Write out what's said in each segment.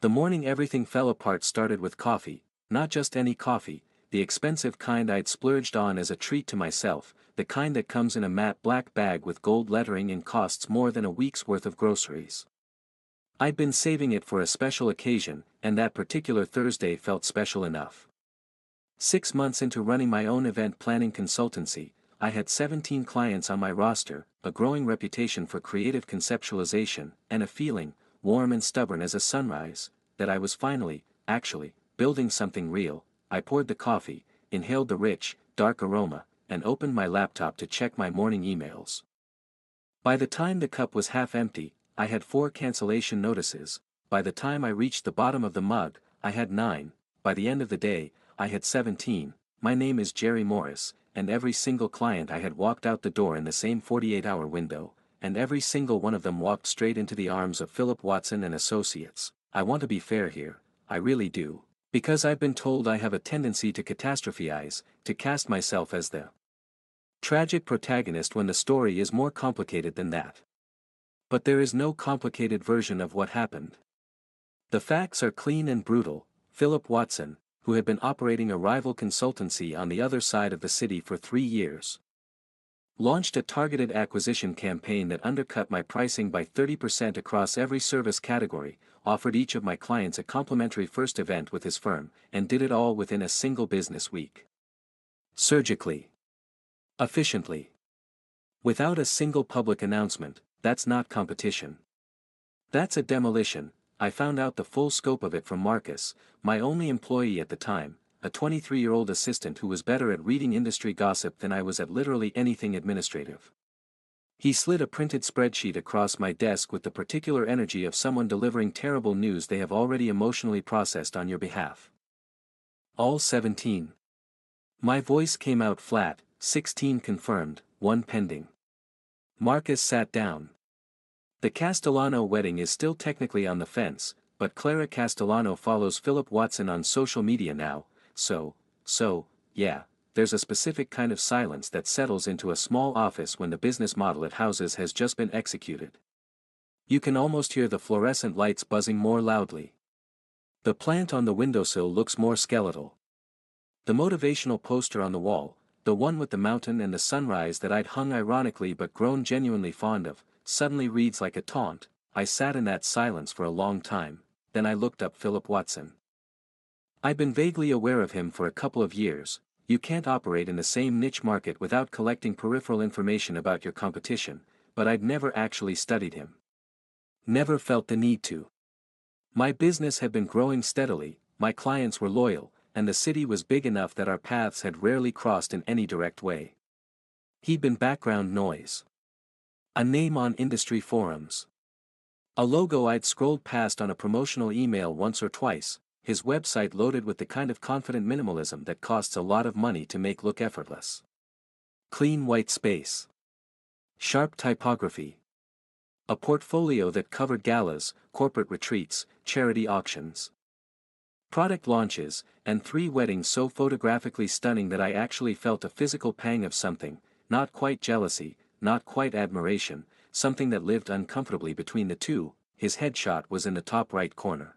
The morning everything fell apart started with coffee, not just any coffee, the expensive kind I'd splurged on as a treat to myself, the kind that comes in a matte black bag with gold lettering and costs more than a week's worth of groceries. I'd been saving it for a special occasion, and that particular Thursday felt special enough. 6 months into running my own event planning consultancy, I had 17 clients on my roster, a growing reputation for creative conceptualization, and a feeling, warm and stubborn as a sunrise, that I was finally, actually, building something real. I poured the coffee, inhaled the rich, dark aroma, and opened my laptop to check my morning emails. By the time the cup was half empty, I had 4 cancellation notices. By the time I reached the bottom of the mug, I had 9. By the end of the day, I had 17. My name is Jerry Morris, and every single client I had walked out the door in the same 48-hour window, and every single one of them walked straight into the arms of Philip Watson and Associates. I want to be fair here, I really do, because I've been told I have a tendency to catastrophize, to cast myself as the tragic protagonist when the story is more complicated than that. But there is no complicated version of what happened. The facts are clean and brutal. Philip Watson, who had been operating a rival consultancy on the other side of the city for 3 years, launched a targeted acquisition campaign that undercut my pricing by 30% across every service category, offered each of my clients a complimentary first event with his firm, and did it all within a single business week. Surgically. Efficiently. Without a single public announcement. That's not competition. That's a demolition. I found out the full scope of it from Marcus, my only employee at the time, a 23-year-old assistant who was better at reading industry gossip than I was at literally anything administrative. He slid a printed spreadsheet across my desk with the particular energy of someone delivering terrible news they have already emotionally processed on your behalf. All 17. My voice came out flat, 16 confirmed, 1 pending. Marcus sat down. The Castellano wedding is still technically on the fence, but Clara Castellano follows Philip Watson on social media now, so, yeah, there's a specific kind of silence that settles into a small office when the business model it houses has just been executed. You can almost hear the fluorescent lights buzzing more loudly. The plant on the windowsill looks more skeletal. The motivational poster on the wall, the one with the mountain and the sunrise that I'd hung ironically but grown genuinely fond of, suddenly reads like a taunt. I sat in that silence for a long time, then I looked up Philip Watson. I'd been vaguely aware of him for a couple of years. You can't operate in the same niche market without collecting peripheral information about your competition, but I'd never actually studied him. Never felt the need to. My business had been growing steadily, my clients were loyal, and the city was big enough that our paths had rarely crossed in any direct way. He'd been background noise. A name on industry forums. A logo I'd scrolled past on a promotional email once or twice, his website loaded with the kind of confident minimalism that costs a lot of money to make look effortless. Clean white space. Sharp typography. A portfolio that covered galas, corporate retreats, charity auctions, product launches, and 3 weddings so photographically stunning that I actually felt a physical pang of something, not quite jealousy, not quite admiration, something that lived uncomfortably between the two. His headshot was in the top right corner.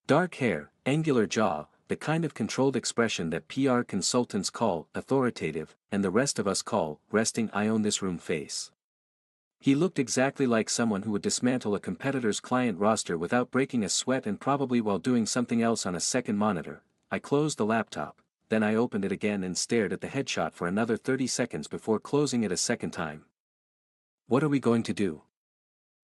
Dark hair, angular jaw, the kind of controlled expression that PR consultants call authoritative, and the rest of us call resting I own this room face. He looked exactly like someone who would dismantle a competitor's client roster without breaking a sweat, and probably while doing something else on a second monitor. I closed the laptop, then I opened it again and stared at the headshot for another 30 seconds before closing it a second time. What are we going to do?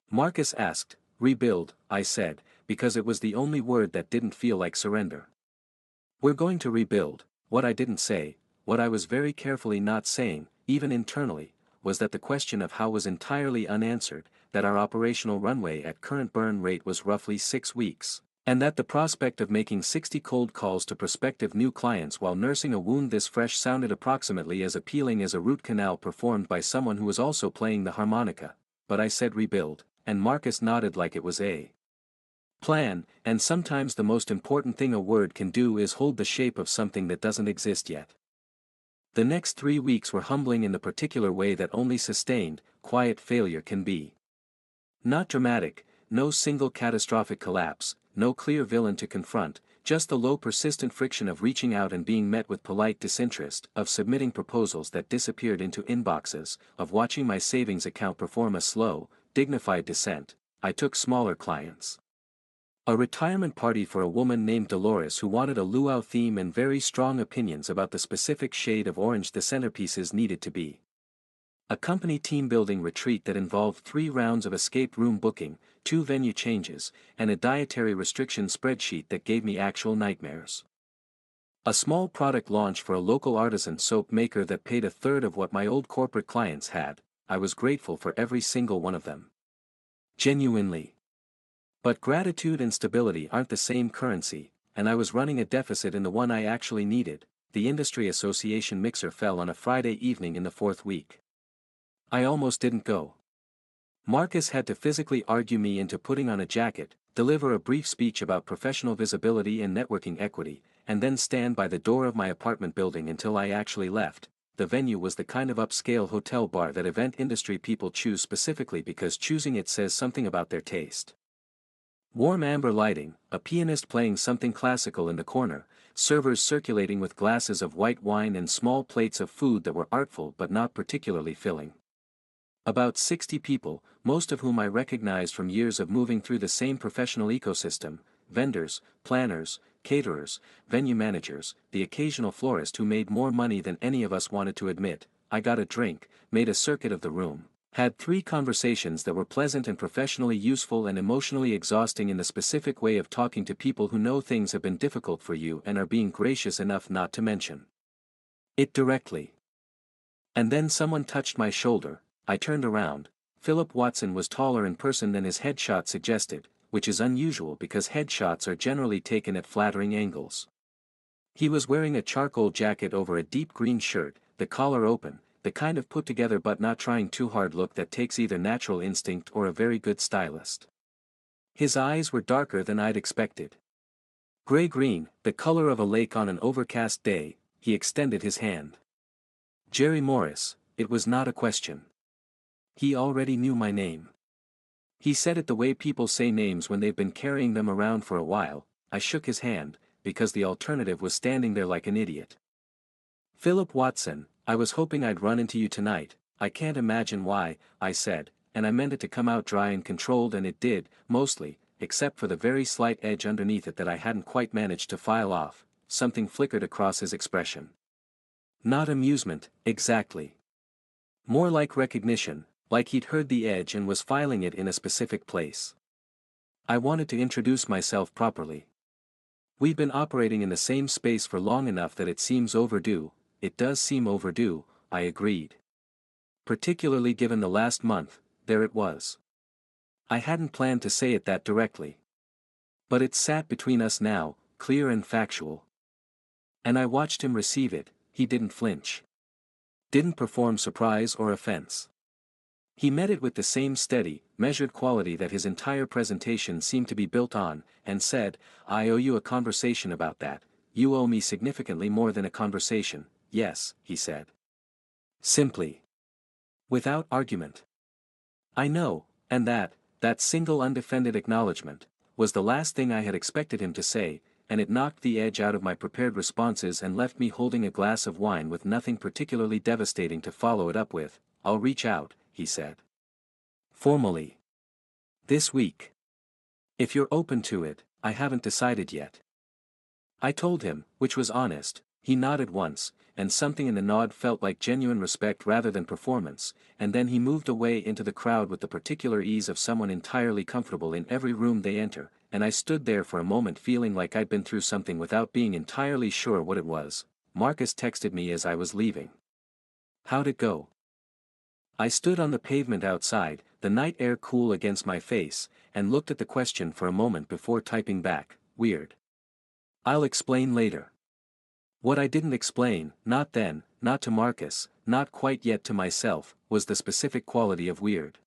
Marcus asked. Rebuild, I said, because it was the only word that didn't feel like surrender. We're going to rebuild. What I didn't say, what I was very carefully not saying, even internally, was that the question of how was entirely unanswered, that our operational runway at current burn rate was roughly 6 weeks, and that the prospect of making 60 cold calls to prospective new clients while nursing a wound this fresh sounded approximately as appealing as a root canal performed by someone who was also playing the harmonica. But I said rebuild, and Marcus nodded like it was a plan, and sometimes the most important thing a word can do is hold the shape of something that doesn't exist yet. The next 3 weeks were humbling in the particular way that only sustained, quiet failure can be. Not dramatic, no single catastrophic collapse, no clear villain to confront, just the low persistent friction of reaching out and being met with polite disinterest, of submitting proposals that disappeared into inboxes, of watching my savings account perform a slow, dignified descent. I took smaller clients. A retirement party for a woman named Dolores who wanted a luau theme and very strong opinions about the specific shade of orange the centerpieces needed to be. A company team-building retreat that involved 3 rounds of escape room booking, 2 venue changes, and a dietary restriction spreadsheet that gave me actual nightmares. A small product launch for a local artisan soap maker that paid a third of what my old corporate clients had. I was grateful for every single one of them. Genuinely. But gratitude and stability aren't the same currency, and I was running a deficit in the one I actually needed. The industry association mixer fell on a Friday evening in the 4th week. I almost didn't go. Marcus had to physically argue me into putting on a jacket, deliver a brief speech about professional visibility and networking equity, and then stand by the door of my apartment building until I actually left. The venue was the kind of upscale hotel bar that event industry people choose specifically because choosing it says something about their taste. Warm amber lighting, a pianist playing something classical in the corner, servers circulating with glasses of white wine and small plates of food that were artful but not particularly filling. About 60 people, most of whom I recognized from years of moving through the same professional ecosystem: vendors, planners, caterers, venue managers, the occasional florist who made more money than any of us wanted to admit. I got a drink, made a circuit of the room, had 3 conversations that were pleasant and professionally useful and emotionally exhausting in the specific way of talking to people who know things have been difficult for you and are being gracious enough not to mention it directly. And then someone touched my shoulder. I turned around. Philip Watson was taller in person than his headshot suggested, which is unusual because headshots are generally taken at flattering angles. He was wearing a charcoal jacket over a deep green shirt, the collar open, the kind of put-together but not trying too hard look that takes either natural instinct or a very good stylist. His eyes were darker than I'd expected. Gray-green, the color of a lake on an overcast day. He extended his hand. Jerry Morris. It was not a question. He already knew my name. He said it the way people say names when they've been carrying them around for a while. I shook his hand, because the alternative was standing there like an idiot. Philip Watson, I was hoping I'd run into you tonight. I can't imagine why, I said, and I meant it to come out dry and controlled, and it did, mostly, except for the very slight edge underneath it that I hadn't quite managed to file off. Something flickered across his expression. Not amusement, exactly. More like recognition, like he'd heard the edge and was filing it in a specific place. I wanted to introduce myself properly. We've been operating in the same space for long enough that it seems overdue. It does seem overdue, I agreed. Particularly given the last month. There it was. I hadn't planned to say it that directly. But it sat between us now, clear and factual. And I watched him receive it. He didn't flinch. Didn't perform surprise or offense. He met it with the same steady, measured quality that his entire presentation seemed to be built on, and said, I owe you a conversation about that. You owe me significantly more than a conversation. Yes, he said. Simply. Without argument. I know, and that single undefended acknowledgement, was the last thing I had expected him to say, and it knocked the edge out of my prepared responses and left me holding a glass of wine with nothing particularly devastating to follow it up with. I'll reach out, he said. Formally. This week. If you're open to it. I haven't decided yet. I told him, which was honest. He nodded once, and something in the nod felt like genuine respect rather than performance, and then he moved away into the crowd with the particular ease of someone entirely comfortable in every room they enter, and I stood there for a moment feeling like I'd been through something without being entirely sure what it was. Marcus texted me as I was leaving. How'd it go? I stood on the pavement outside, the night air cool against my face, and looked at the question for a moment before typing back, weird. I'll explain later. What I didn't explain, not then, not to Marcus, not quite yet to myself, was the specific quality of weird.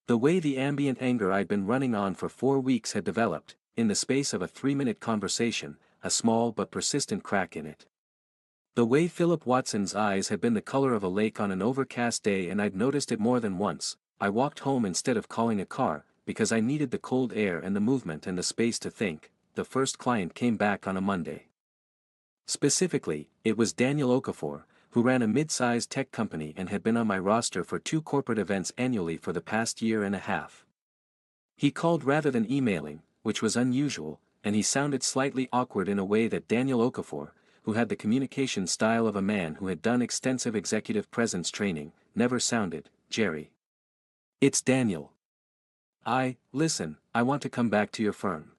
The way the ambient anger I'd been running on for 4 weeks had developed, in the space of a 3-minute conversation, a small but persistent crack in it. The way Philip Watson's eyes had been the color of a lake on an overcast day, and I'd noticed it more than once. I walked home instead of calling a car, because I needed the cold air and the movement and the space to think. The first client came back on a Monday. Specifically, it was Daniel Okafor, who ran a mid-sized tech company and had been on my roster for 2 corporate events annually for the past year and a half. He called rather than emailing, which was unusual, and he sounded slightly awkward in a way that Daniel Okafor, who had the communication style of a man who had done extensive executive presence training, never sounded. Jerry. It's Daniel. Listen, I want to come back to your firm.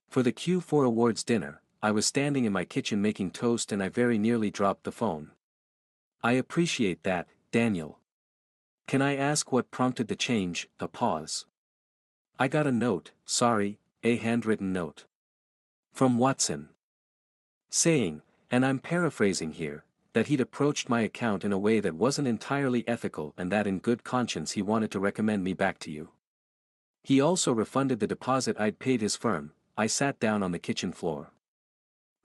For the Q4 awards dinner, I was standing in my kitchen making toast and I very nearly dropped the phone. I appreciate that, Daniel. Can I ask what prompted the change? A pause. I got a note, sorry, a handwritten note. From Watson. Saying, and I'm paraphrasing here, that he'd approached my account in a way that wasn't entirely ethical and that in good conscience he wanted to recommend me back to you. He also refunded the deposit I'd paid his firm. I sat down on the kitchen floor.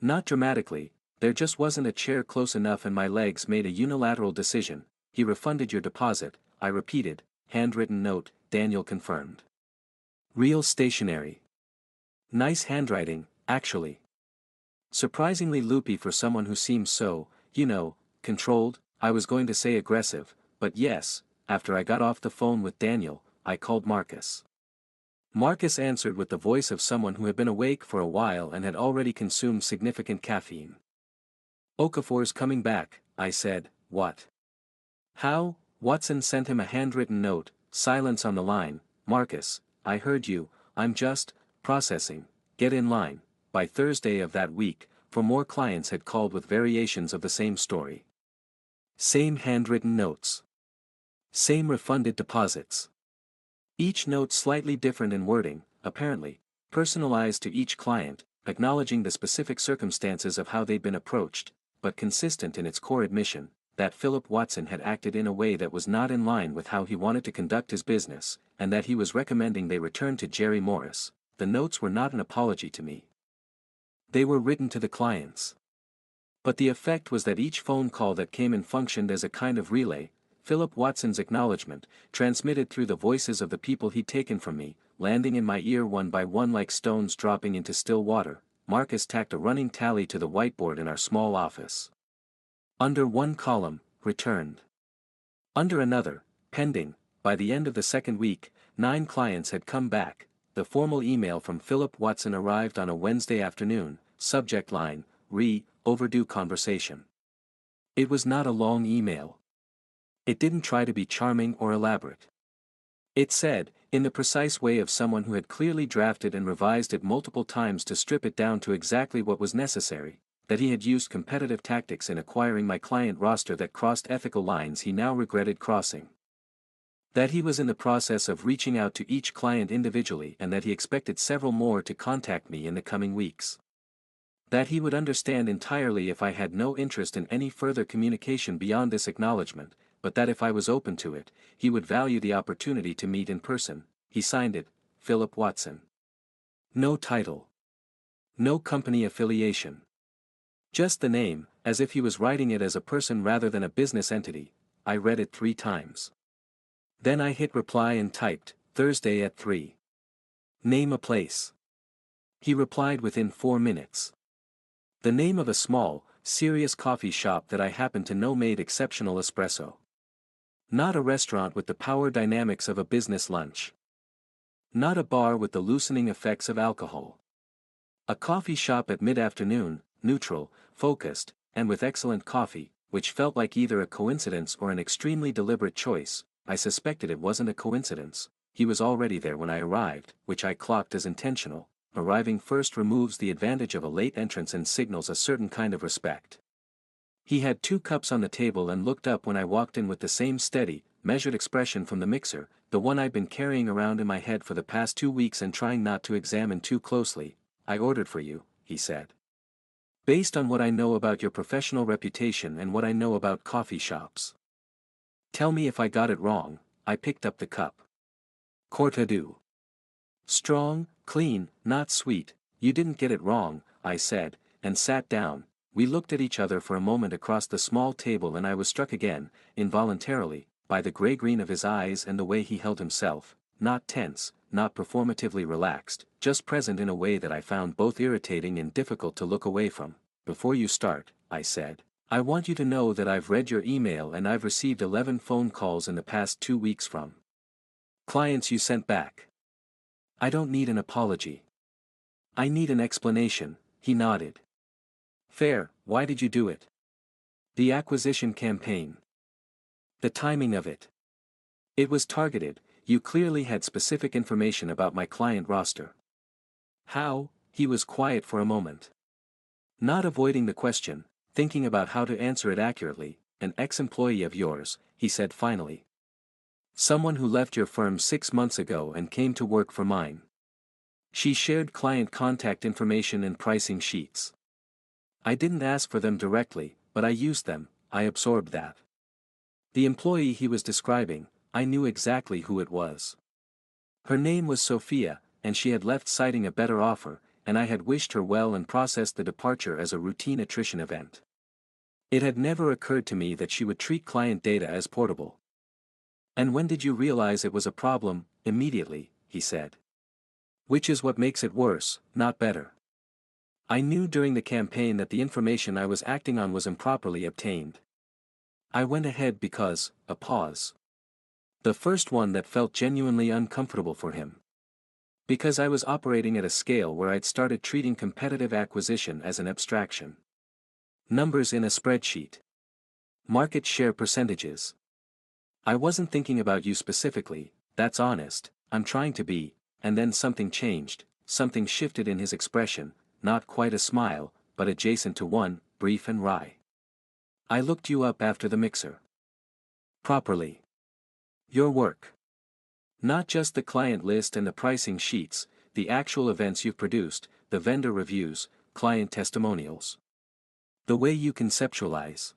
Not dramatically, there just wasn't a chair close enough and my legs made a unilateral decision. He refunded your deposit, I repeated. Handwritten note, Daniel confirmed. Real stationery. Nice handwriting, actually. Surprisingly loopy for someone who seems so, controlled. I was going to say aggressive, but yes, after I got off the phone with Daniel, I called Marcus. Marcus answered with the voice of someone who had been awake for a while and had already consumed significant caffeine. Okafor's coming back, I said. What? How? Watson sent him a handwritten note. Silence on the line. Marcus, I heard you, I'm just processing. Get in line. By Thursday of that week, 4 more clients had called with variations of the same story. Same handwritten notes. Same refunded deposits. Each note slightly different in wording, apparently, personalized to each client, acknowledging the specific circumstances of how they'd been approached, but consistent in its core admission, that Philip Watson had acted in a way that was not in line with how he wanted to conduct his business, and that he was recommending they return to Jerry Morris. The notes were not an apology to me. They were written to the clients. But the effect was that each phone call that came in functioned as a kind of relay, Philip Watson's acknowledgement, transmitted through the voices of the people he'd taken from me, landing in my ear one by one like stones dropping into still water. Marcus tacked a running tally to the whiteboard in our small office. Under one column, returned. Under another, pending. By the end of the second week, 9 clients had come back. The formal email from Philip Watson arrived on a Wednesday afternoon, subject line, overdue conversation. It was not a long email. It didn't try to be charming or elaborate. It said, in the precise way of someone who had clearly drafted and revised it multiple times to strip it down to exactly what was necessary, that he had used competitive tactics in acquiring my client roster that crossed ethical lines he now regretted crossing. That he was in the process of reaching out to each client individually and that he expected several more to contact me in the coming weeks. That he would understand entirely if I had no interest in any further communication beyond this acknowledgement, but that if I was open to it, he would value the opportunity to meet in person. He signed it, Philip Watson. No title. No company affiliation. Just the name, as if he was writing it as a person rather than a business entity. I read it 3 times. Then I hit reply and typed, Thursday at 3. Name a place. He replied within 4 minutes. The name of a small, serious coffee shop that I happened to know made exceptional espresso. Not a restaurant with the power dynamics of a business lunch. Not a bar with the loosening effects of alcohol. A coffee shop at mid-afternoon, neutral, focused, and with excellent coffee, which felt like either a coincidence or an extremely deliberate choice. I suspected it wasn't a coincidence. He was already there when I arrived, which I clocked as intentional. Arriving first removes the advantage of a late entrance and signals a certain kind of respect. He had 2 cups on the table and looked up when I walked in with the same steady, measured expression from the mixer, the one I'd been carrying around in my head for the past 2 weeks and trying not to examine too closely. I ordered for you, he said. Based on what I know about your professional reputation and what I know about coffee shops. Tell me if I got it wrong. I picked up the cup. Cortado. Strong, clean, not sweet. You didn't get it wrong, I said, and sat down. We looked at each other for a moment across the small table and I was struck again, involuntarily, by the gray-green of his eyes and the way he held himself. not tense, not performatively relaxed, just present in a way that I found both irritating and difficult to look away from. "Before you start," I said, "I want you to know that I've read your email and I've received 11 phone calls in the past 2 weeks from clients you sent back. I don't need an apology. I need an explanation." He nodded. "Fair, why did you do it?" "The acquisition campaign. The timing of it. It was targeted, you clearly had specific information about my client roster." "How?" He was quiet for a moment. Not avoiding the question, thinking about how to answer it accurately. "An ex-employee of yours," he said finally. "Someone who left your firm 6 months ago and came to work for mine. She shared client contact information and pricing sheets. I didn't ask for them directly, but I used them, I absorbed that." The employee he was describing, I knew exactly who it was. Her name was Sophia, and she had left citing a better offer, and I had wished her well and processed the departure as a routine attrition event. It had never occurred to me that she would treat client data as portable. "And when did you realize it was a problem?" "Immediately," he said. "Which is what makes it worse, not better. I knew during the campaign that the information I was acting on was improperly obtained. I went ahead because," a pause. The first one that felt genuinely uncomfortable for him. "Because I was operating at a scale where I'd started treating competitive acquisition as an abstraction. Numbers in a spreadsheet. Market share percentages. I wasn't thinking about you specifically, that's honest, I'm trying to be," and then something changed, something shifted in his expression, not quite a smile, but adjacent to one, brief and wry. "I looked you up after the mixer. Properly. Your work. Not just the client list and the pricing sheets, the actual events you've produced, the vendor reviews, client testimonials. The way you conceptualize.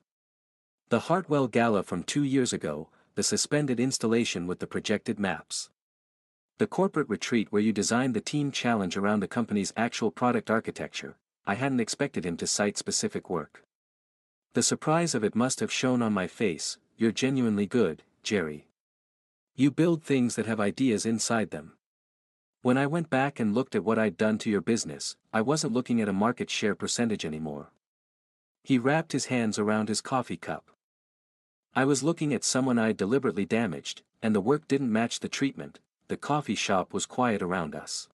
The Hartwell Gala from 2 years ago, the suspended installation with the projected maps. The corporate retreat where you designed the team challenge around the company's actual product architecture." I hadn't expected him to cite specific work. "The surprise of it must have shown on my face. You're genuinely good, Jerry. You build things that have ideas inside them. When I went back and looked at what I'd done to your business, I wasn't looking at a market share percentage anymore." He wrapped his hands around his coffee cup. "I was looking at someone I'd deliberately damaged, and the work didn't match the treatment." The coffee shop was quiet around us.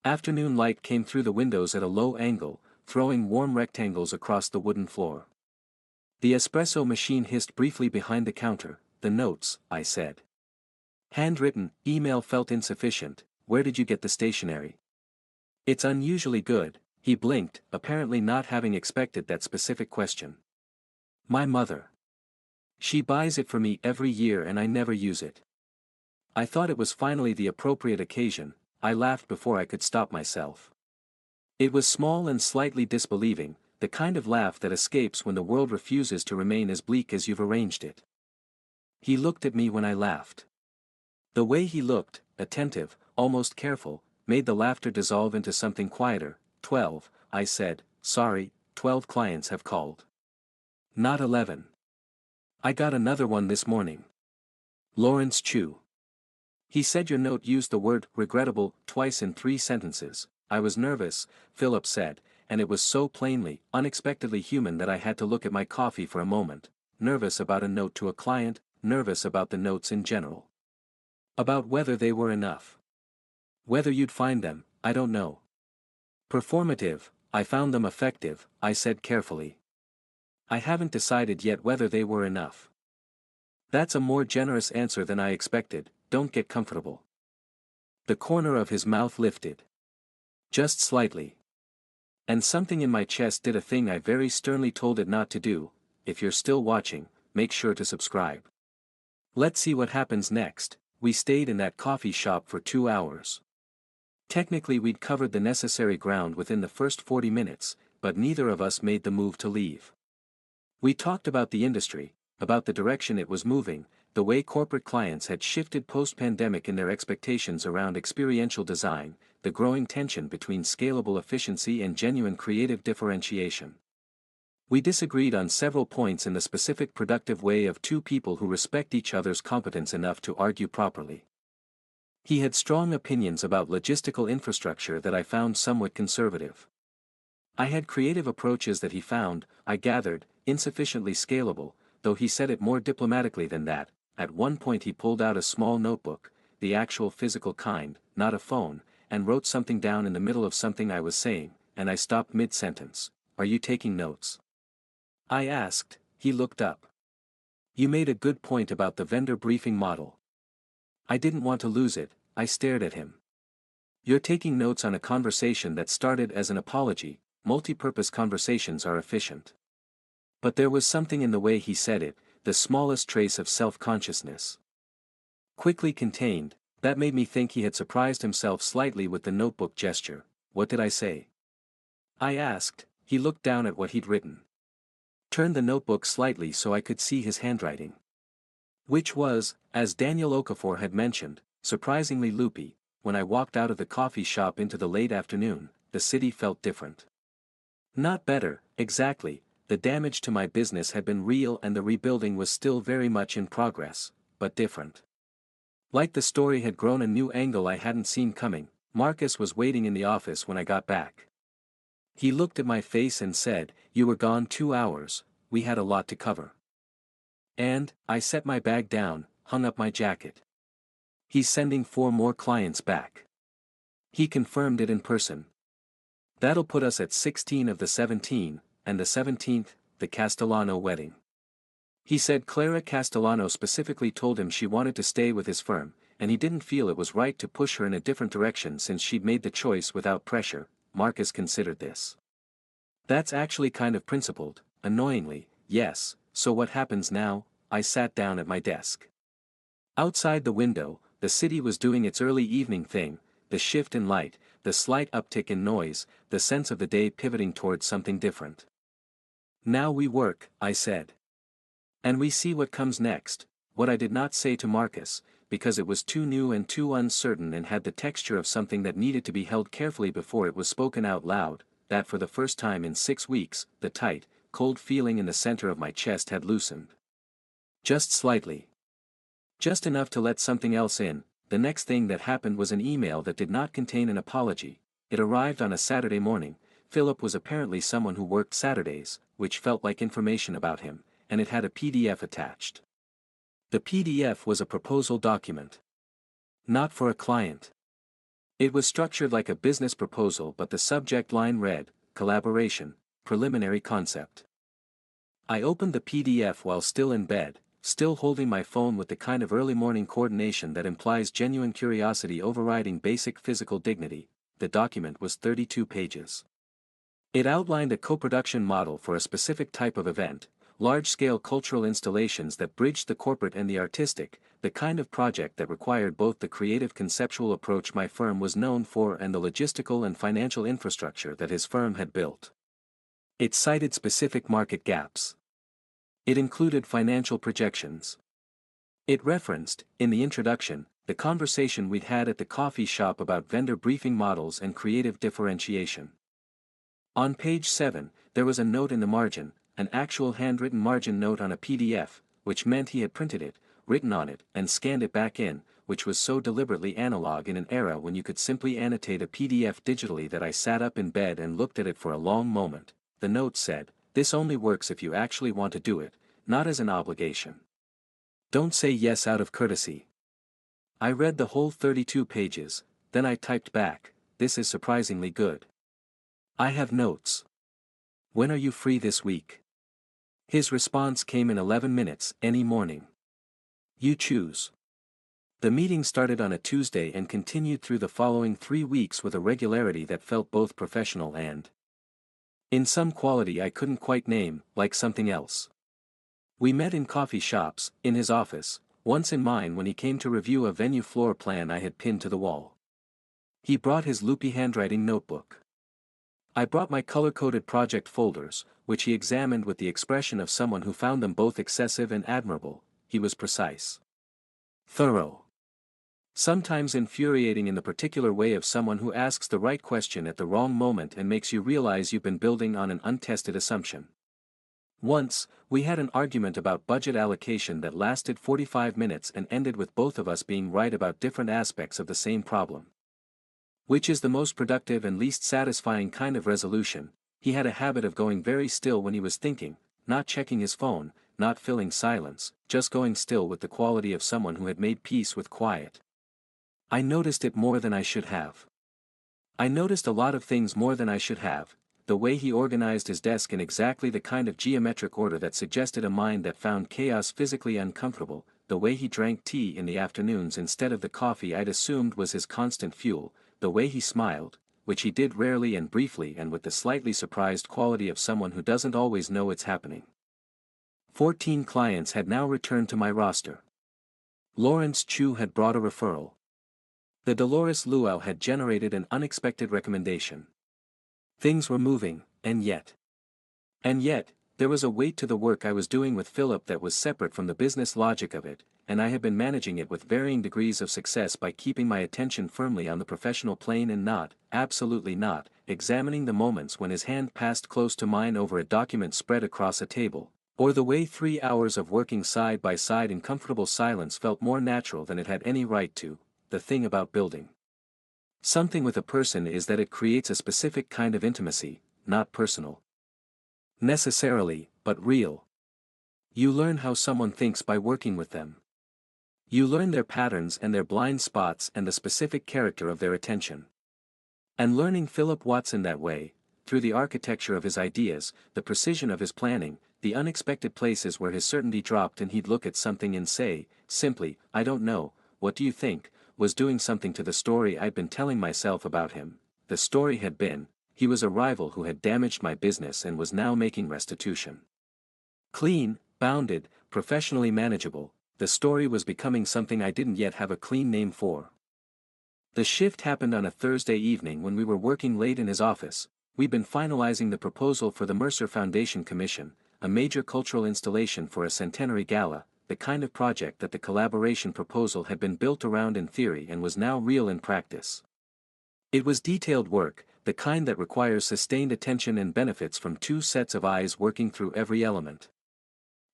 Afternoon light came through the windows at a low angle, throwing warm rectangles across the wooden floor. The espresso machine hissed briefly behind the counter. "The notes," I said. "Handwritten." Email felt insufficient. "Where did you get the stationery?" "It's unusually good." He blinked, apparently not having expected that specific question. "My mother. She buys it for me every year and I never use it." I thought it was finally the appropriate occasion. I laughed before I could stop myself. It was small and slightly disbelieving, the kind of laugh that escapes when the world refuses to remain as bleak as you've arranged it. He looked at me when I laughed. The way he looked, attentive, almost careful, made the laughter dissolve into something quieter. 12, I said, "Sorry, 12 clients have called. Not 11. I got another one this morning. Lawrence Chu. He said your note used the word regrettable twice in 3 sentences. I was nervous," Philip said, and it was so plainly, unexpectedly human that I had to look at my coffee for a moment. "Nervous about a note to a client, nervous about the notes in general. About whether they were enough. Whether you'd find them, I don't know. Performative, I found them effective," I said carefully. "I haven't decided yet whether they were enough." "That's a more generous answer than I expected. Don't get comfortable." The corner of his mouth lifted. Just slightly. And something in my chest did a thing I very sternly told it not to do. "If you're still watching, make sure to subscribe." Let's see what happens next. We stayed in that coffee shop for 2 hours. Technically we'd covered the necessary ground within the first 40 minutes, but neither of us made the move to leave. We talked about the industry, about the direction it was moving, the way corporate clients had shifted post-pandemic in their expectations around experiential design, the growing tension between scalable efficiency and genuine creative differentiation. We disagreed on several points in the specific productive way of 2 people who respect each other's competence enough to argue properly. He had strong opinions about logistical infrastructure that I found somewhat conservative. I had creative approaches that he found, I gathered, insufficiently scalable, though he said it more diplomatically than that. At one point he pulled out a small notebook, the actual physical kind, not a phone, and wrote something down in the middle of something I was saying, and I stopped mid-sentence. "Are you taking notes?" I asked. He looked up. "You made a good point about the vendor briefing model." I didn't want to lose it. I stared at him. "You're taking notes on a conversation that started as an apology. Multi-purpose conversations are efficient." But there was something in the way he said it, the smallest trace of self-consciousness. Quickly contained, that made me think he had surprised himself slightly with the notebook gesture. "What did I say?" I asked. He looked down at what he'd written. Turned the notebook slightly so I could see his handwriting. Which was, as Daniel Okafor had mentioned, surprisingly loopy. When I walked out of the coffee shop into the late afternoon, the city felt different. Not better, exactly. The damage to my business had been real and the rebuilding was still very much in progress, but different. Like the story had grown a new angle I hadn't seen coming. Marcus was waiting in the office when I got back. He looked at my face and said, "You were gone 2 hours, we had a lot to cover." And, I set my bag down, hung up my jacket. "He's sending 4 more clients back." He confirmed it in person. "That'll put us at 16 of the 17, and the 17th, the Castellano wedding." He said Clara Castellano specifically told him she wanted to stay with his firm, and he didn't feel it was right to push her in a different direction since she'd made the choice without pressure. Marcus considered this. "That's actually kind of principled, annoyingly, yes. So what happens now?" I sat down at my desk. Outside the window, the city was doing its early evening thing, the shift in light, the slight uptick in noise, the sense of the day pivoting towards something different. "Now we work," I said. "And we see what comes next." What I did not say to Marcus, because it was too new and too uncertain and had the texture of something that needed to be held carefully before it was spoken out loud, that for the first time in 6 weeks, the tight, cold feeling in the center of my chest had loosened. Just slightly. Just enough to let something else in. The next thing that happened was an email that did not contain an apology. It arrived on a Saturday morning. Philip was apparently someone who worked Saturdays, which felt like information about him, and it had a PDF attached. The PDF was a proposal document. Not for a client. It was structured like a business proposal, but the subject line read, "Collaboration, Preliminary Concept." I opened the PDF while still in bed, still holding my phone with the kind of early morning coordination that implies genuine curiosity overriding basic physical dignity. The document was 32 pages. It outlined a co-production model for a specific type of event, large-scale cultural installations that bridged the corporate and the artistic, the kind of project that required both the creative conceptual approach my firm was known for and the logistical and financial infrastructure that his firm had built. It cited specific market gaps. It included financial projections. It referenced, in the introduction, the conversation we'd had at the coffee shop about vendor briefing models and creative differentiation. On page 7, there was a note in the margin, an actual handwritten margin note on a PDF, which meant he had printed it, written on it, and scanned it back in, which was so deliberately analog in an era when you could simply annotate a PDF digitally that I sat up in bed and looked at it for a long moment. The note said, "This only works if you actually want to do it, not as an obligation. Don't say yes out of courtesy." I read the whole 32 pages, then I typed back, "This is surprisingly good. I have notes. When are you free this week?" His response came in 11 minutes, "Any morning. You choose." The meeting started on a Tuesday and continued through the following 3 weeks with a regularity that felt both professional and, in some quality I couldn't quite name, like something else. We met in coffee shops, in his office, once in mine when he came to review a venue floor plan I had pinned to the wall. He brought his loopy handwriting notebook. I brought my color-coded project folders, which he examined with the expression of someone who found them both excessive and admirable. He was precise. Thorough. Sometimes infuriating in the particular way of someone who asks the right question at the wrong moment and makes you realize you've been building on an untested assumption. Once, we had an argument about budget allocation that lasted 45 minutes and ended with both of us being right about different aspects of the same problem. Which is the most productive and least satisfying kind of resolution? He had a habit of going very still when he was thinking, not checking his phone, not filling silence, just going still with the quality of someone who had made peace with quiet. I noticed it more than I should have. I noticed a lot of things more than I should have, the way he organized his desk in exactly the kind of geometric order that suggested a mind that found chaos physically uncomfortable, the way he drank tea in the afternoons instead of the coffee I'd assumed was his constant fuel, the way he smiled, which he did rarely and briefly and with the slightly surprised quality of someone who doesn't always know it's happening. 14 clients had now returned to my roster. Lawrence Chu had brought a referral. The Dolores Luau had generated an unexpected recommendation. Things were moving, and yet, there was a weight to the work I was doing with Philip that was separate from the business logic of it, and I had been managing it with varying degrees of success by keeping my attention firmly on the professional plane and not, absolutely not, examining the moments when his hand passed close to mine over a document spread across a table, or the way 3 hours of working side by side in comfortable silence felt more natural than it had any right to. The thing about building something with a person is that it creates a specific kind of intimacy, not personal necessarily, but real. You learn how someone thinks by working with them. You learn their patterns and their blind spots and the specific character of their attention. And learning Philip Watson that way, through the architecture of his ideas, the precision of his planning, the unexpected places where his certainty dropped and he'd look at something and say, simply, "I don't know, what do you think?" was doing something to the story I'd been telling myself about him. The story had been, he was a rival who had damaged my business and was now making restitution. Clean, bounded, professionally manageable, the story was becoming something I didn't yet have a clean name for. The shift happened on a Thursday evening when we were working late in his office. We'd been finalizing the proposal for the Mercer Foundation Commission, a major cultural installation for a centenary gala, the kind of project that the collaboration proposal had been built around in theory and was now real in practice. It was detailed work, the kind that requires sustained attention and benefits from two sets of eyes working through every element.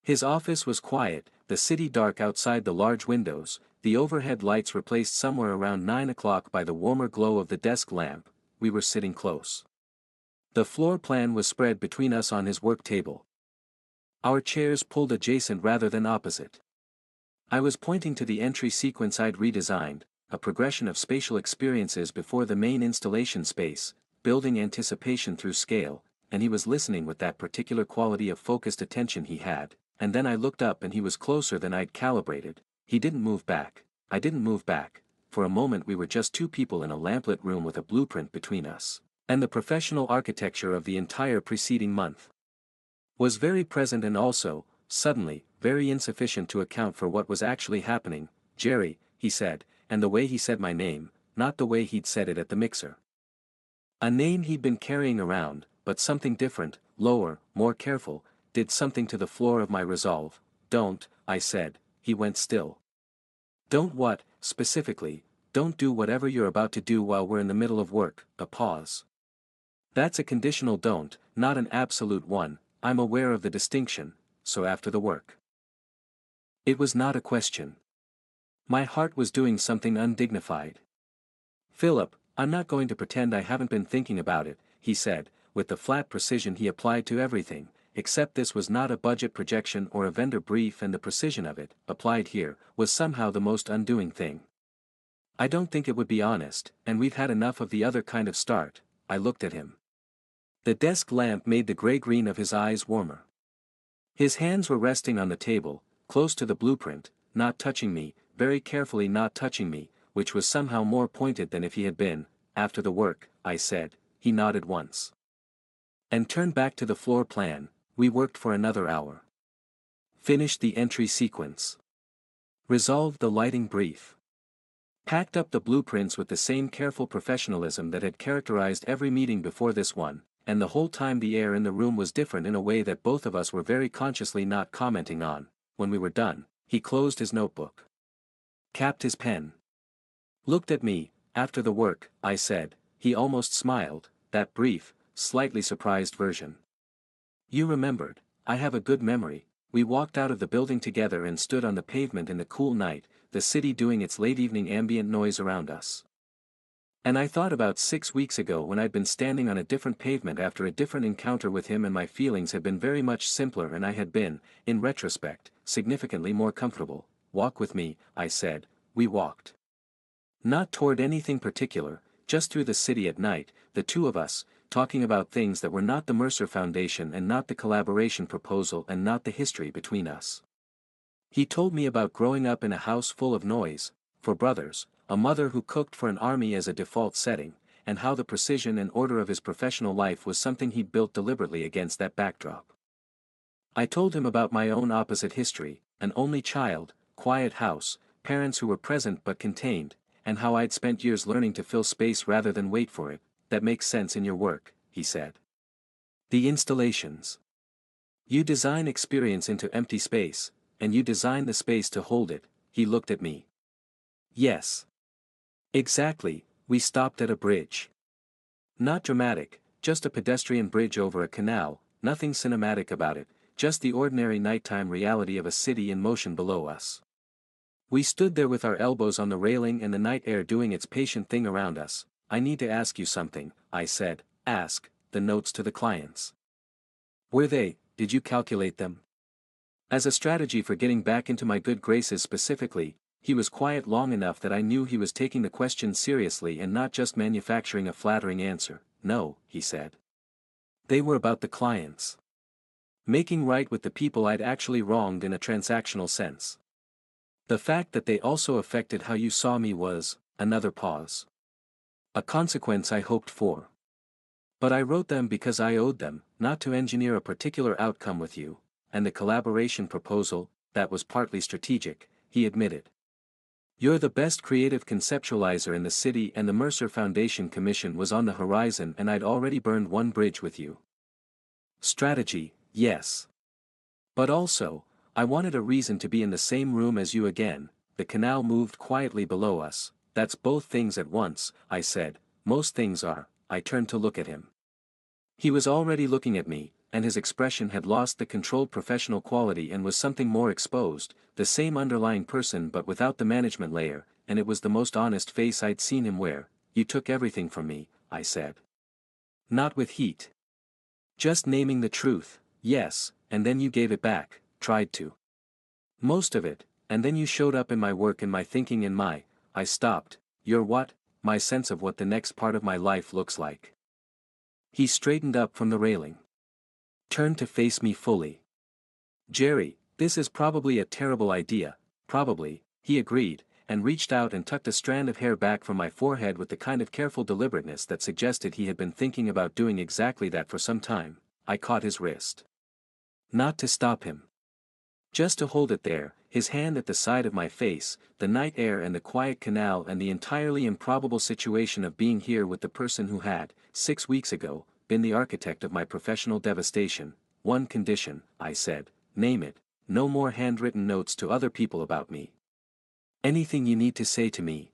His office was quiet, the city dark outside the large windows, the overhead lights replaced somewhere around 9 o'clock by the warmer glow of the desk lamp. We were sitting close. The floor plan was spread between us on his work table. Our chairs pulled adjacent rather than opposite. I was pointing to the entry sequence I'd redesigned, a progression of spatial experiences before the main installation space, building anticipation through scale, and he was listening with that particular quality of focused attention he had, and then I looked up and he was closer than I'd calibrated. He didn't move back, I didn't move back. For a moment we were just two people in a lamplit room with a blueprint between us, and the professional architecture of the entire preceding month was very present and also, suddenly, very insufficient to account for what was actually happening. "Jerry," he said, and the way he said my name, not the way he'd said it at the mixer. A name he'd been carrying around, but something different, lower, more careful, did something to the floor of my resolve. "Don't," I said. He went still. "Don't what, specifically?" "Don't do whatever you're about to do while we're in the middle of work." A pause. "That's a conditional don't, not an absolute one. I'm aware of the distinction, so after the work." It was not a question. My heart was doing something undignified. "Philip, I'm not going to pretend I haven't been thinking about it," he said, with the flat precision he applied to everything, except this was not a budget projection or a vendor brief, and the precision of it, applied here, was somehow the most undoing thing. "I don't think it would be honest, and we've had enough of the other kind of start." I looked at him. The desk lamp made the gray-green of his eyes warmer. His hands were resting on the table, close to the blueprint, not touching me, very carefully not touching me, which was somehow more pointed than if he had been. "After the work," I said. He nodded once and turned back to the floor plan. We worked for another hour. Finished the entry sequence. Resolved the lighting brief. Packed up the blueprints with the same careful professionalism that had characterized every meeting before this one, and the whole time the air in the room was different in a way that both of us were very consciously not commenting on. When we were done, he closed his notebook, capped his pen, looked at me. "After the work," I said. He almost smiled, that brief, slightly surprised version. "You remembered," I have a good memory. We walked out of the building together and stood on the pavement in the cool night, the city doing its late evening ambient noise around us. And I thought about 6 weeks ago when I'd been standing on a different pavement after a different encounter with him, and my feelings had been very much simpler and I had been, in retrospect, significantly more comfortable. Walk with me, I said. We walked. Not toward anything particular, just through the city at night, the two of us, talking about things that were not the Mercer Foundation and not the collaboration proposal and not the history between us. He told me about growing up in a house full of noise, 4 brothers, a mother who cooked for an army as a default setting, and how the precision and order of his professional life was something he'd built deliberately against that backdrop. I told him about my own opposite history, an only child, quiet house, parents who were present but contained, and how I'd spent years learning to fill space rather than wait for it. That makes sense in your work, he said. The installations. You design experience into empty space, and you design the space to hold it. He looked at me. Yes. Exactly. We stopped at a bridge. Not dramatic, just a pedestrian bridge over a canal, nothing cinematic about it, just the ordinary nighttime reality of a city in motion below us. We stood there with our elbows on the railing and the night air doing its patient thing around us. I need to ask you something, I said. Ask. The notes to the clients. Were they, did you calculate them? As a strategy for getting back into my good graces specifically, he was quiet long enough that I knew he was taking the question seriously and not just manufacturing a flattering answer. No, he said. They were about the clients. Making right with the people I'd actually wronged in a transactional sense. The fact that they also affected how you saw me was, another pause. A consequence I hoped for. But I wrote them because I owed them, not to engineer a particular outcome with you, and the collaboration proposal, that was partly strategic, he admitted. You're the best creative conceptualizer in the city, and the Mercer Foundation Commission was on the horizon and I'd already burned one bridge with you. Strategy, yes. But also, I wanted a reason to be in the same room as you again. The canal moved quietly below us. That's both things at once, I said. Most things are. I turned to look at him. He was already looking at me, and his expression had lost the controlled professional quality and was something more exposed, the same underlying person but without the management layer, and it was the most honest face I'd seen him wear. You took everything from me, I said. Not with heat. Just naming the truth, yes, and then you gave it back, tried to. Most of it, and then you showed up in my work and my thinking and I stopped, your what? My sense of what the next part of my life looks like. He straightened up from the railing. Turned to face me fully. Jerry, this is probably a terrible idea, probably, he agreed, and reached out and tucked a strand of hair back from my forehead with the kind of careful deliberateness that suggested he had been thinking about doing exactly that for some time. I caught his wrist. Not to stop him. Just to hold it there, his hand at the side of my face, the night air and the quiet canal and the entirely improbable situation of being here with the person who had, 6 weeks ago, been the architect of my professional devastation. One condition, I said, name it, no more handwritten notes to other people about me. Anything you need to say to me.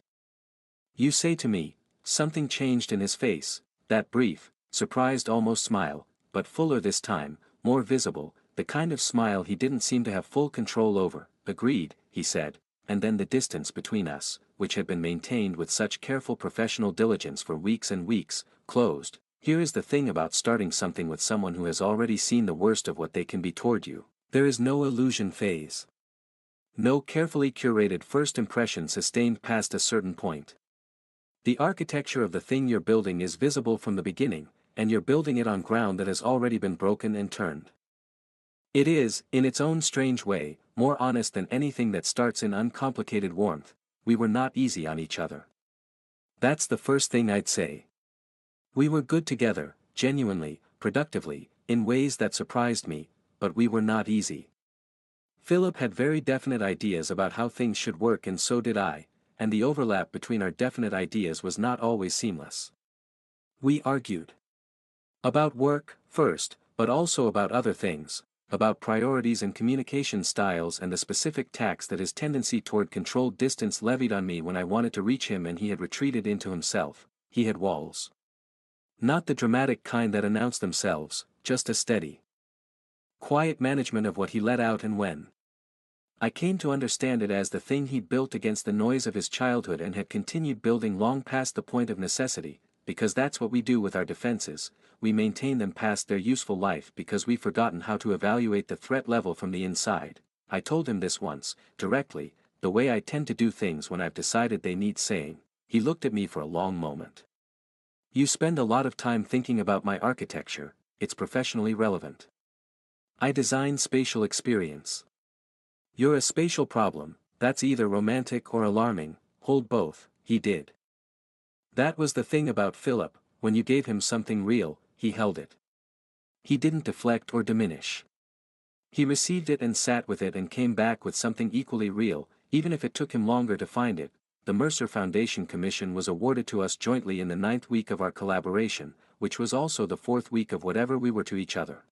You say to me. Something changed in his face, that brief, surprised almost smile, but fuller this time, more visible, the kind of smile he didn't seem to have full control over. Agreed, he said, and then the distance between us, which had been maintained with such careful professional diligence for weeks and weeks, closed. Here is the thing about starting something with someone who has already seen the worst of what they can be toward you. There is no illusion phase. No carefully curated first impression sustained past a certain point. The architecture of the thing you're building is visible from the beginning, and you're building it on ground that has already been broken and turned. It is, in its own strange way, more honest than anything that starts in uncomplicated warmth. We were not easy on each other. That's the first thing I'd say. We were good together, genuinely, productively, in ways that surprised me, but we were not easy. Philip had very definite ideas about how things should work and so did I, and the overlap between our definite ideas was not always seamless. We argued. About work, first, but also about other things. About priorities and communication styles and the specific tax that his tendency toward controlled distance levied on me when I wanted to reach him and he had retreated into himself. He had walls. Not the dramatic kind that announce themselves, just a steady Quiet management of what he let out and when. I came to understand it as the thing he'd built against the noise of his childhood and had continued building long past the point of necessity, because that's what we do with our defenses, we maintain them past their useful life because we've forgotten how to evaluate the threat level from the inside. I told him this once, directly, the way I tend to do things when I've decided they need saying. He looked at me for a long moment. You spend a lot of time thinking about my architecture, it's professionally relevant. I design spatial experience. You're a spatial problem, that's either romantic or alarming, hold both, he did. That was the thing about Philip, when you gave him something real, he held it. He didn't deflect or diminish. He received it and sat with it and came back with something equally real, even if it took him longer to find it. The Mercer Foundation Commission was awarded to us jointly in the 9th week of our collaboration, which was also the 4th week of whatever we were to each other.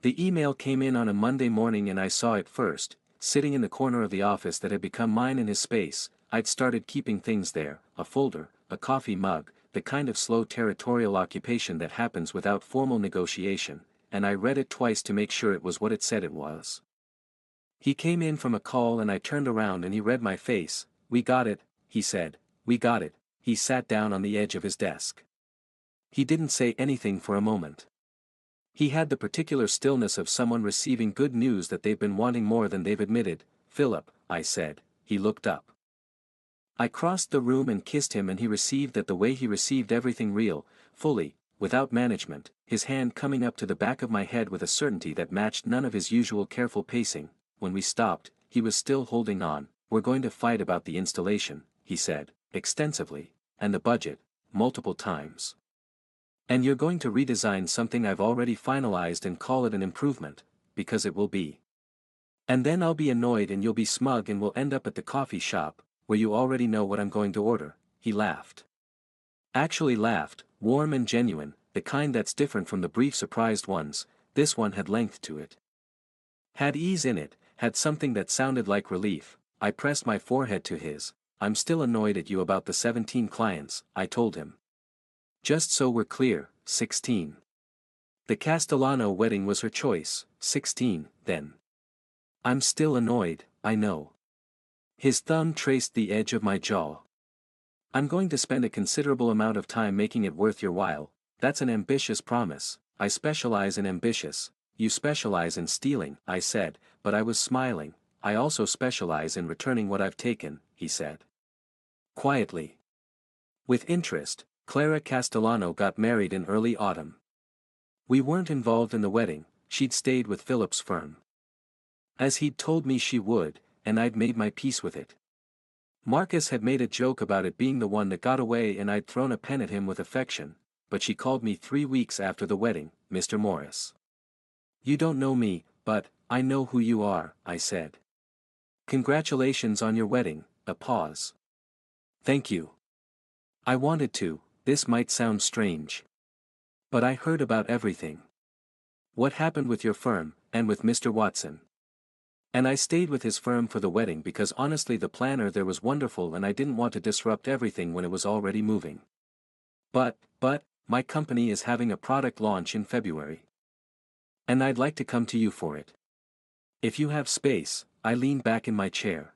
The email came in on a Monday morning and I saw it first, sitting in the corner of the office that had become mine in his space. I'd started keeping things there, a folder, a coffee mug, the kind of slow territorial occupation that happens without formal negotiation, and I read it twice to make sure it was what it said it was. He came in from a call and I turned around and he read my face. We got it, he said, we got it. He sat down on the edge of his desk. He didn't say anything for a moment. He had the particular stillness of someone receiving good news that they've been wanting more than they've admitted. Philip, I said. He looked up. I crossed the room and kissed him and he received that the way he received everything real, fully, without management, his hand coming up to the back of my head with a certainty that matched none of his usual careful pacing. When we stopped, he was still holding on. We're going to fight about the installation, he said, extensively, and the budget, multiple times. And you're going to redesign something I've already finalized and call it an improvement, because it will be. And then I'll be annoyed and you'll be smug and we'll end up at the coffee shop, where you already know what I'm going to order. He laughed. Actually laughed, warm and genuine, the kind that's different from the brief surprised ones. This one had length to it. Had ease in it, had something that sounded like relief. I pressed my forehead to his. I'm still annoyed at you about the 17 clients, I told him. Just so we're clear, 16. The Castellano wedding was her choice, 16, then. I'm still annoyed, I know. His thumb traced the edge of my jaw. I'm going to spend a considerable amount of time making it worth your while. That's an ambitious promise. I specialize in ambitious. You specialize in stealing, I said, but I was smiling. I also specialize in returning what I've taken, he said. Quietly. With interest, Clara Castellano got married in early autumn. We weren't involved in the wedding, she'd stayed with Philip's firm. As he'd told me she would, and I'd made my peace with it. Marcus had made a joke about it being the one that got away and I'd thrown a pen at him with affection, but she called me 3 weeks after the wedding, Mr. Morris. You don't know me, but I know who you are, I said. Congratulations on your wedding, a pause. Thank you. I wanted to, this might sound strange. But I heard about everything. What happened with your firm, and with Mr. Watson. And I stayed with his firm for the wedding because honestly the planner there was wonderful and I didn't want to disrupt everything when it was already moving. But, my company is having a product launch in February. And I'd like to come to you for it. If you have space, I leaned back in my chair.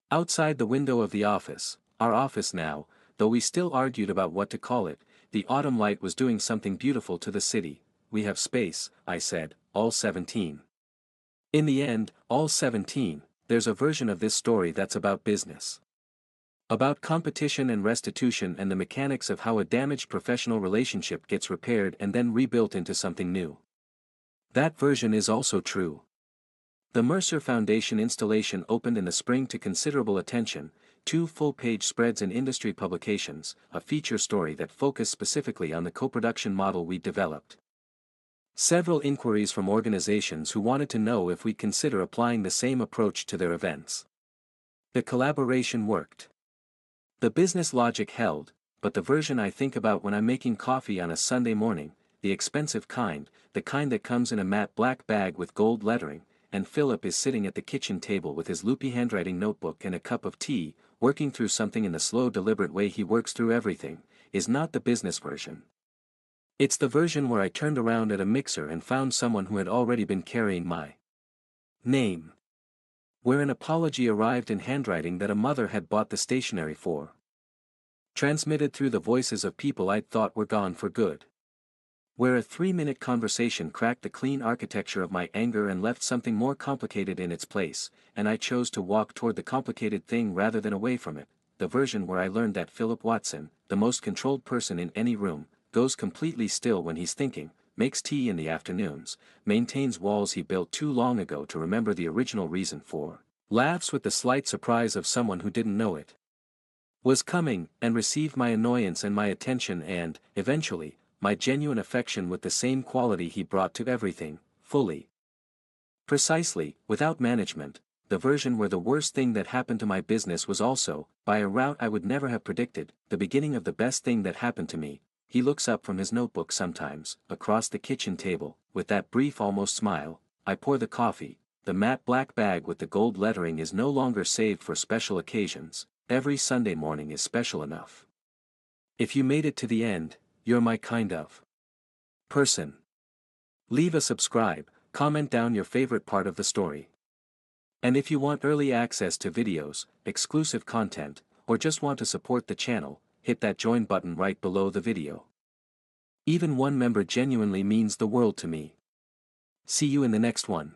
Outside the window of the office, our office now, though we still argued about what to call it, the autumn light was doing something beautiful to the city. We have space, I said, all 17. In the end, all 17, there's a version of this story that's about business. About competition and restitution and the mechanics of how a damaged professional relationship gets repaired and then rebuilt into something new. That version is also true. The Mercer Foundation installation opened in the spring to considerable attention, 2 full-page spreads in industry publications, a feature story that focused specifically on the co-production model we developed. Several inquiries from organizations who wanted to know if we'd consider applying the same approach to their events. The collaboration worked. The business logic held, but the version I think about when I'm making coffee on a Sunday morning, the expensive kind, the kind that comes in a matte black bag with gold lettering, and Philip is sitting at the kitchen table with his loopy handwriting notebook and a cup of tea, working through something in the slow deliberate way he works through everything, is not the business version. It's the version where I turned around at a mixer and found someone who had already been carrying my name. Where an apology arrived in handwriting that a mother had bought the stationery for. Transmitted through the voices of people I'd thought were gone for good. Where a 3-minute conversation cracked the clean architecture of my anger and left something more complicated in its place, and I chose to walk toward the complicated thing rather than away from it. The version where I learned that Philip Watson, the most controlled person in any room, goes completely still when he's thinking, makes tea in the afternoons, maintains walls he built too long ago to remember the original reason for, laughs with the slight surprise of someone who didn't know it was coming, and received my annoyance and my attention and, eventually, my genuine affection with the same quality he brought to everything, fully. Precisely, without management, the version where the worst thing that happened to my business was also, by a route I would never have predicted, the beginning of the best thing that happened to me. He looks up from his notebook sometimes, across the kitchen table, with that brief almost smile. I pour the coffee. The matte black bag with the gold lettering is no longer saved for special occasions. Every Sunday morning is special enough. If you made it to the end, you're my kind of person. Leave a subscribe, comment down your favorite part of the story. And if you want early access to videos, exclusive content, or just want to support the channel, hit that join button right below the video. Even one member genuinely means the world to me. See you in the next one.